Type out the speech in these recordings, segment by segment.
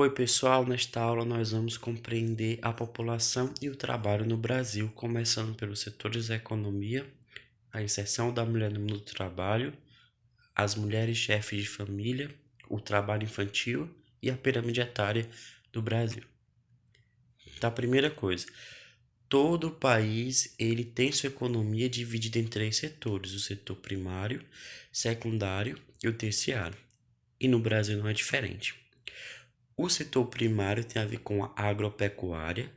Oi, pessoal. Nesta aula nós vamos compreender a população e o trabalho no Brasil, começando pelos setores da economia, a inserção da mulher no mundo do trabalho, as mulheres chefes de família, o trabalho infantil e a pirâmide etária do Brasil. Então, a primeira coisa, todo país ele tem sua economia dividida em três setores: o setor primário, secundário e o terciário. E no Brasil não é diferente. O setor primário tem a ver com a agropecuária,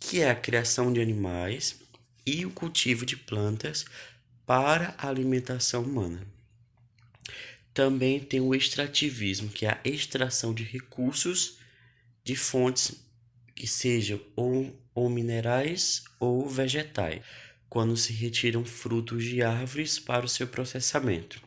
que é a criação de animais e o cultivo de plantas para a alimentação humana. Também tem o extrativismo, que é a extração de recursos de fontes que sejam ou minerais ou vegetais, quando se retiram frutos de árvores para o seu processamento.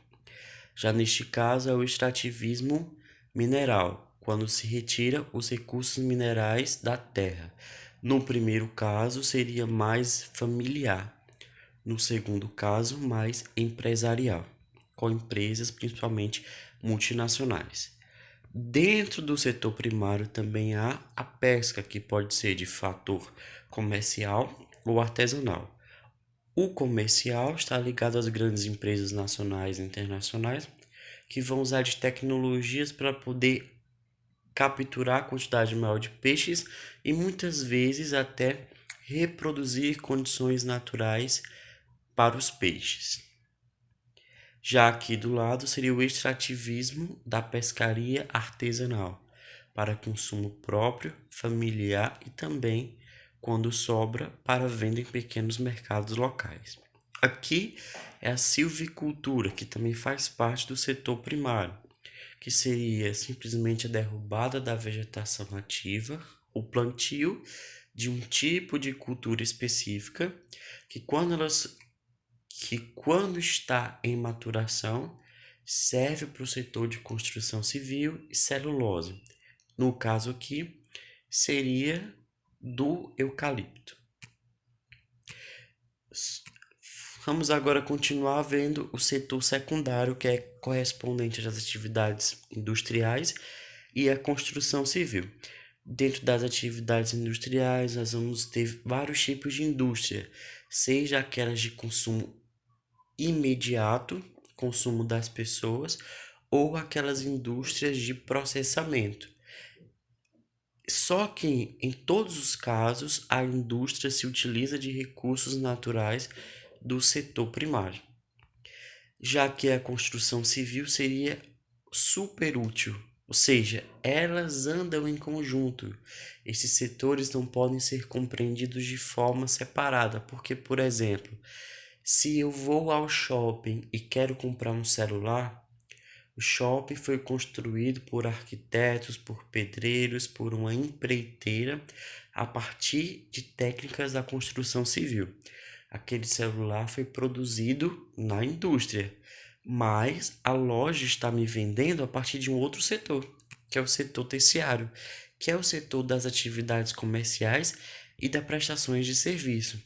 Já neste caso é o extrativismo mineral, quando se retira os recursos minerais da terra. No primeiro caso, seria mais familiar. No segundo caso, mais empresarial, com empresas principalmente multinacionais. Dentro do setor primário também há a pesca, que pode ser de fator comercial ou artesanal. O comercial está ligado às grandes empresas nacionais e internacionais que vão usar de tecnologias para poder capturar a quantidade maior de peixes e muitas vezes até reproduzir condições naturais para os peixes. Já aqui do lado seria o extrativismo da pescaria artesanal, para consumo próprio, familiar e também, quando sobra, para venda em pequenos mercados locais. Aqui é a silvicultura, que também faz parte do setor primário, que seria simplesmente a derrubada da vegetação nativa, o plantio de um tipo de cultura específica, que quando está em maturação, serve para o setor de construção civil e celulose. No caso aqui, seria do eucalipto. Vamos agora continuar vendo o setor secundário, que é correspondente às atividades industriais e à construção civil. Dentro das atividades industriais, nós vamos ter vários tipos de indústria, seja aquelas de consumo imediato, consumo das pessoas, ou aquelas indústrias de processamento. Só que em todos os casos a indústria se utiliza de recursos naturais do setor primário, já que a construção civil seria super útil, ou seja, elas andam em conjunto. Esses setores não podem ser compreendidos de forma separada, porque, por exemplo, se eu vou ao shopping e quero comprar um celular, o shopping foi construído por arquitetos, por pedreiros, por uma empreiteira, a partir de técnicas da construção civil. Aquele celular foi produzido na indústria, mas a loja está me vendendo a partir de um outro setor, que é o setor terciário, que é o setor das atividades comerciais e das prestações de serviço.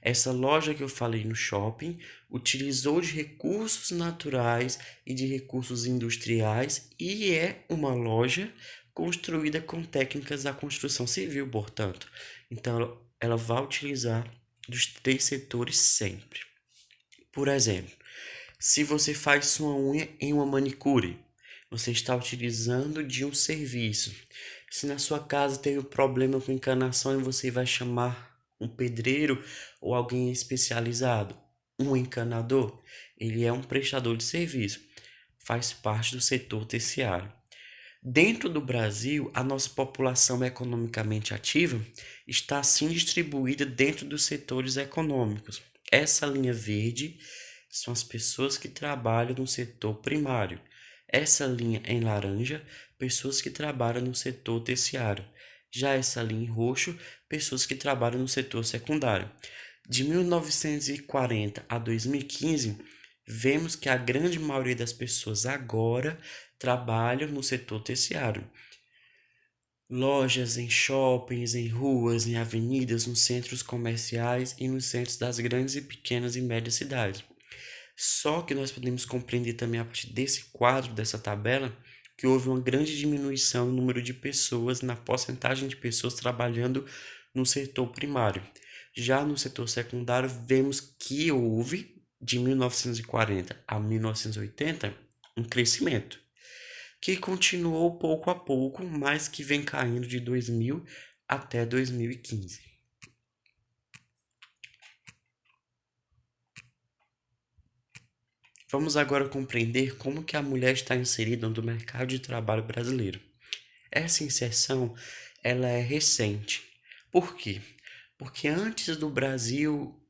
Essa loja que eu falei no shopping utilizou de recursos naturais e de recursos industriais e é uma loja construída com técnicas da construção civil, portanto. Então, ela vai utilizar dos três setores sempre. Por exemplo, se você faz sua unha em uma manicure, você está utilizando de um serviço. Se na sua casa teve um problema com encanação e você vai chamar um pedreiro ou alguém especializado, um encanador, ele é um prestador de serviço, faz parte do setor terciário. Dentro do Brasil, a nossa população economicamente ativa está assim distribuída dentro dos setores econômicos. Essa linha verde são as pessoas que trabalham no setor primário. Essa linha em laranja, pessoas que trabalham no setor terciário. Já essa linha em roxo, pessoas que trabalham no setor secundário. De 1940 a 2015, vemos que a grande maioria das pessoas agora trabalham no setor terciário. Lojas em shoppings, em ruas, em avenidas, nos centros comerciais e nos centros das grandes e pequenas e médias cidades. Só que nós podemos compreender também a partir desse quadro, dessa tabela, que houve uma grande diminuição no número de pessoas, na porcentagem de pessoas trabalhando no setor primário. Já no setor secundário, vemos que houve, de 1940 a 1980, um crescimento, que continuou pouco a pouco, mas que vem caindo de 2000 até 2015. Vamos agora compreender como que a mulher está inserida no mercado de trabalho brasileiro. Essa inserção, ela é recente. Por quê? Porque antes do Brasil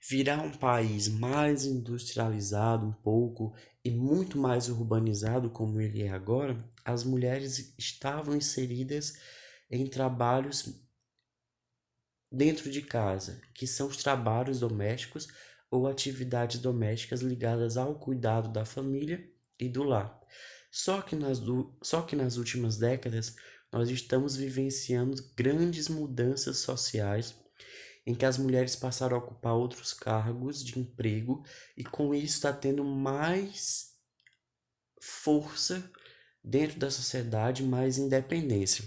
virar um país mais industrializado um pouco e muito mais urbanizado como ele é agora, as mulheres estavam inseridas em trabalhos dentro de casa, que são os trabalhos domésticos ou atividades domésticas ligadas ao cuidado da família e do lar. Só que nas últimas décadas nós estamos vivenciando grandes mudanças sociais em que as mulheres passaram a ocupar outros cargos de emprego e com isso está tendo mais força dentro da sociedade, mais independência.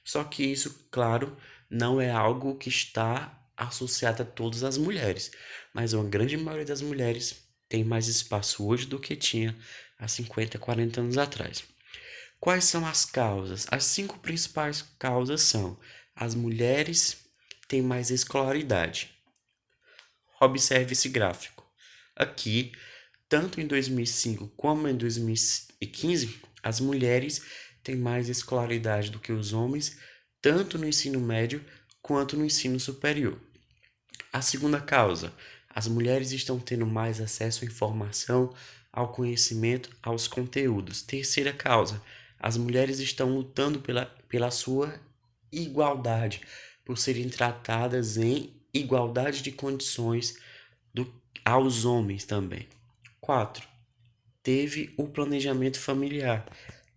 Só que isso, claro, não é algo que está associado a todas as mulheres, mas uma grande maioria das mulheres tem mais espaço hoje do que tinha há 50, 40 anos atrás. Quais são as causas? As 5 principais causas são: as mulheres têm mais escolaridade. Observe esse gráfico. Aqui, tanto em 2005 como em 2015, as mulheres têm mais escolaridade do que os homens, tanto no ensino médio quanto no ensino superior. A segunda causa: as mulheres estão tendo mais acesso à informação, ao conhecimento, aos conteúdos. Terceira causa: as mulheres estão lutando pela sua igualdade, por serem tratadas em igualdade de condições aos homens também. 4. Teve o planejamento familiar,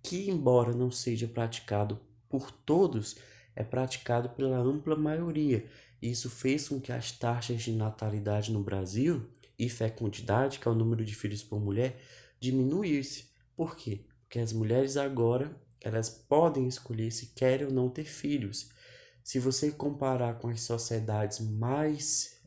que, embora não seja praticado por todos, é praticado pela ampla maioria. Isso fez com que as taxas de natalidade no Brasil e fecundidade, que é o número de filhos por mulher, diminuísse. Por quê? Porque as mulheres agora elas podem escolher se querem ou não ter filhos. Se você comparar com as sociedades mais,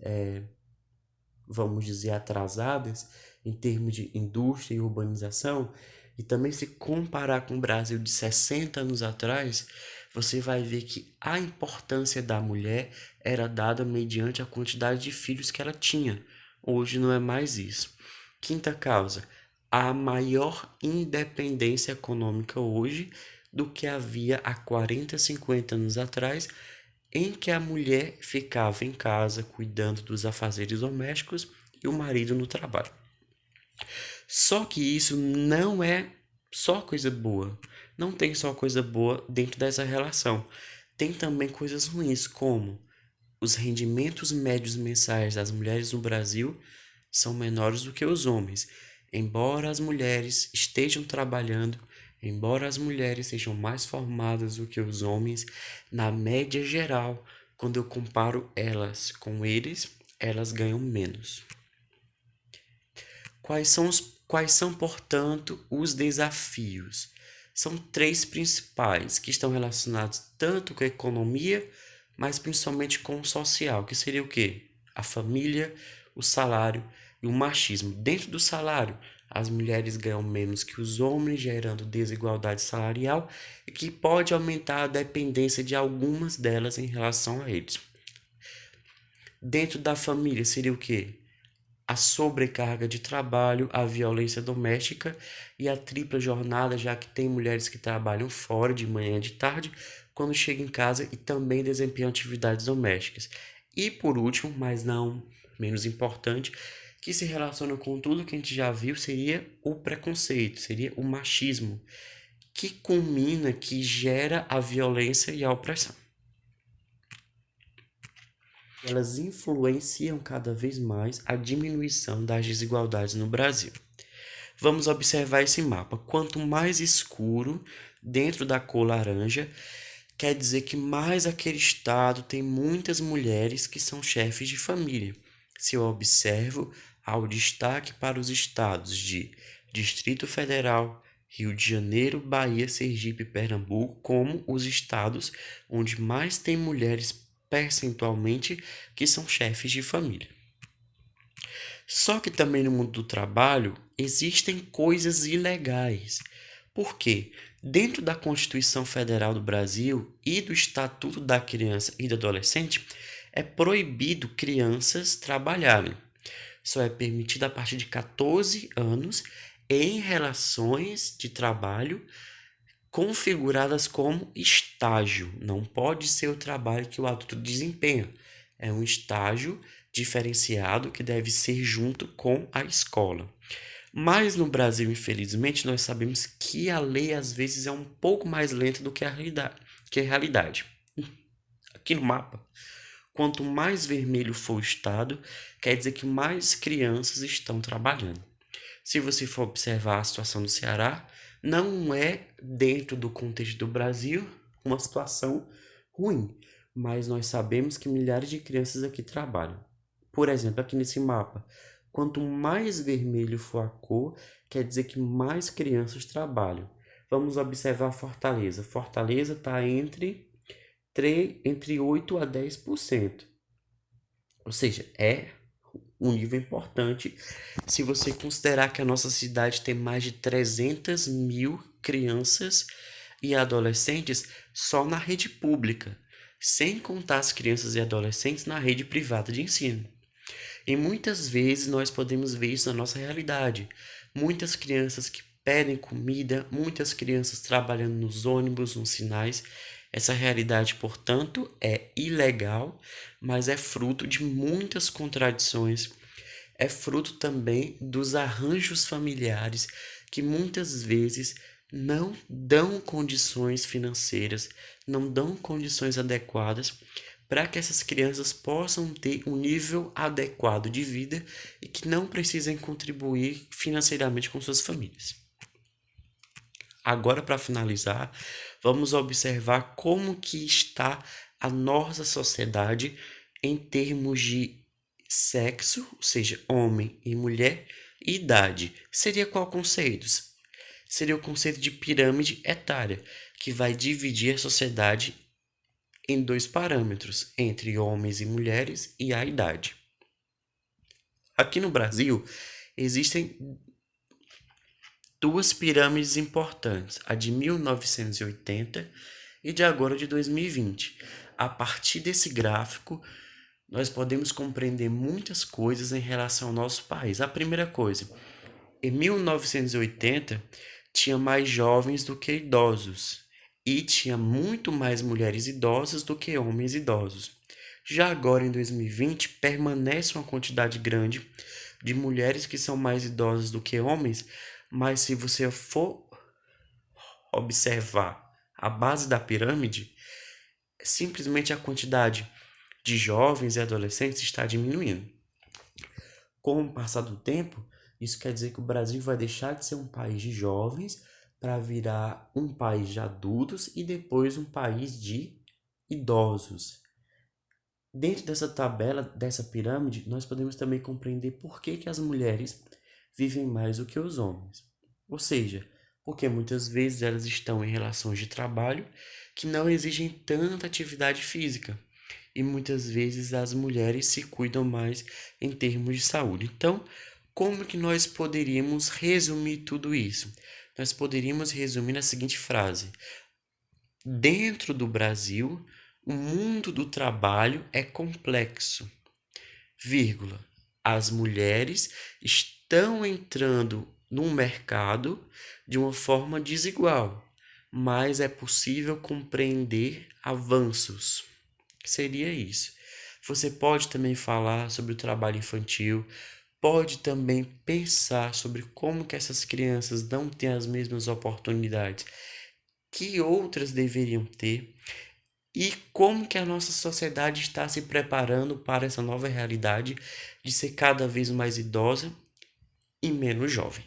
vamos dizer, atrasadas em termos de indústria e urbanização, e também se comparar com o Brasil de 60 anos atrás, você vai ver que a importância da mulher era dada mediante a quantidade de filhos que ela tinha. Hoje não é mais isso. Quinta causa: a maior independência econômica hoje do que havia há 40, 50 anos atrás, em que a mulher ficava em casa cuidando dos afazeres domésticos e o marido no trabalho. Só que isso não é só coisa boa. Não tem só coisa boa dentro dessa relação. Tem também coisas ruins, como os rendimentos médios mensais das mulheres no Brasil são menores do que os homens. Embora as mulheres estejam trabalhando, embora as mulheres sejam mais formadas do que os homens, na média geral, quando eu comparo elas com eles, elas ganham menos. Quais são, portanto, os desafios? São 3 principais que estão relacionados tanto com a economia, mas principalmente com o social, que seria o quê? A família, o salário e o machismo. Dentro do salário, as mulheres ganham menos que os homens, gerando desigualdade salarial e que pode aumentar a dependência de algumas delas em relação a eles. Dentro da família seria o quê? A sobrecarga de trabalho, a violência doméstica e a tripla jornada, já que tem mulheres que trabalham fora de manhã e de tarde, quando chegam em casa e também desempenham atividades domésticas. E por último, mas não menos importante, que se relaciona com tudo que a gente já viu, seria o preconceito, seria o machismo, que culmina, que gera a violência e a opressão. Elas influenciam cada vez mais a diminuição das desigualdades no Brasil. Vamos observar esse mapa. Quanto mais escuro dentro da cor laranja, quer dizer que mais aquele estado tem muitas mulheres que são chefes de família. Se eu observo, há o destaque para os estados de Distrito Federal, Rio de Janeiro, Bahia, Sergipe e Pernambuco como os estados onde mais tem mulheres percentualmente que são chefes de família. Só que também no mundo do trabalho existem coisas ilegais. Por quê? Dentro da Constituição Federal do Brasil e do Estatuto da Criança e do Adolescente, é proibido crianças trabalharem. Só é permitido a partir de 14 anos em relações de trabalho configuradas como estágio. Não pode ser o trabalho que o adulto desempenha. É um estágio diferenciado que deve ser junto com a escola. Mas no Brasil, infelizmente, nós sabemos que a lei às vezes é um pouco mais lenta do que a realidade. Aqui no mapa, quanto mais vermelho for o estado, quer dizer que mais crianças estão trabalhando. Se você for observar a situação do Ceará, não é, dentro do contexto do Brasil, uma situação ruim, mas nós sabemos que milhares de crianças aqui trabalham. Por exemplo, aqui nesse mapa, quanto mais vermelho for a cor, quer dizer que mais crianças trabalham. Vamos observar Fortaleza. Fortaleza está entre 8 a 10%. Ou seja, é um nível importante se você considerar que a nossa cidade tem mais de 300 mil crianças e adolescentes só na rede pública, sem contar as crianças e adolescentes na rede privada de ensino. E muitas vezes nós podemos ver isso na nossa realidade. Muitas crianças que pedem comida, muitas crianças trabalhando nos ônibus, nos sinais. Essa realidade, portanto, é ilegal, mas é fruto de muitas contradições. É fruto também dos arranjos familiares que muitas vezes não dão condições financeiras, não dão condições adequadas para que essas crianças possam ter um nível adequado de vida e que não precisem contribuir financeiramente com suas famílias. Agora, para finalizar, vamos observar como que está a nossa sociedade em termos de sexo, ou seja, homem e mulher, e idade. Seria qual conceito? Seria o conceito de pirâmide etária, que vai dividir a sociedade em dois parâmetros, entre homens e mulheres e a idade. Aqui no Brasil, existem duas pirâmides importantes, a de 1980 e de agora de 2020. A partir desse gráfico, nós podemos compreender muitas coisas em relação ao nosso país. A primeira coisa, em 1980, tinha mais jovens do que idosos e tinha muito mais mulheres idosas do que homens idosos. Já agora, em 2020, permanece uma quantidade grande de mulheres que são mais idosas do que homens, mas se você for observar a base da pirâmide, simplesmente a quantidade de jovens e adolescentes está diminuindo. Com o passar do tempo, isso quer dizer que o Brasil vai deixar de ser um país de jovens para virar um país de adultos e depois um país de idosos. Dentro dessa tabela, dessa pirâmide, nós podemos também compreender por que as mulheres vivem mais do que os homens. Ou seja, porque muitas vezes elas estão em relações de trabalho que não exigem tanta atividade física. E muitas vezes as mulheres se cuidam mais em termos de saúde. Então, como que nós poderíamos resumir tudo isso? Nós poderíamos resumir na seguinte frase: dentro do Brasil, o mundo do trabalho é complexo, vírgula. As mulheres estão entrando no mercado de uma forma desigual, mas é possível compreender avanços. Seria isso. Você pode também falar sobre o trabalho infantil, pode também pensar sobre como que essas crianças não têm as mesmas oportunidades que outras deveriam ter e como que a nossa sociedade está se preparando para essa nova realidade de ser cada vez mais idosa e menos jovem.